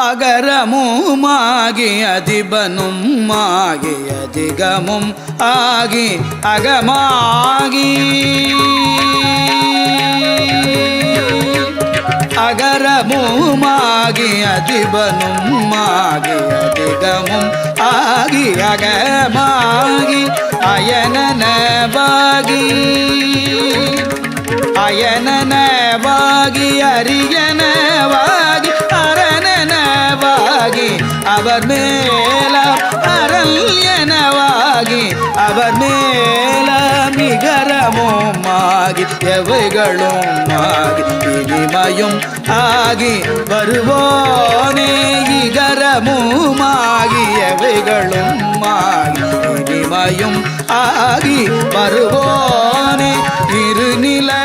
அகரமுமாகி அதிபனுமாகி அதிகமும் ஆகி அகமாகி அகரமுமாகி அதிபனுமாகி அதிகமும் ஆகி அகமாகி அயனனவாகி அயனனவாகி அரியனவாகி அரணனவாகி அவர் மேல அரண் எனவாகி அவர் மேல மிகரமுமாகி எவைகளும் ஆகி இனிமையும் ஆகி வருவோனே இகரமுமாகி எவைகளும் ஆகி இனிமையும் ஆகி வருவோனே இருநிலை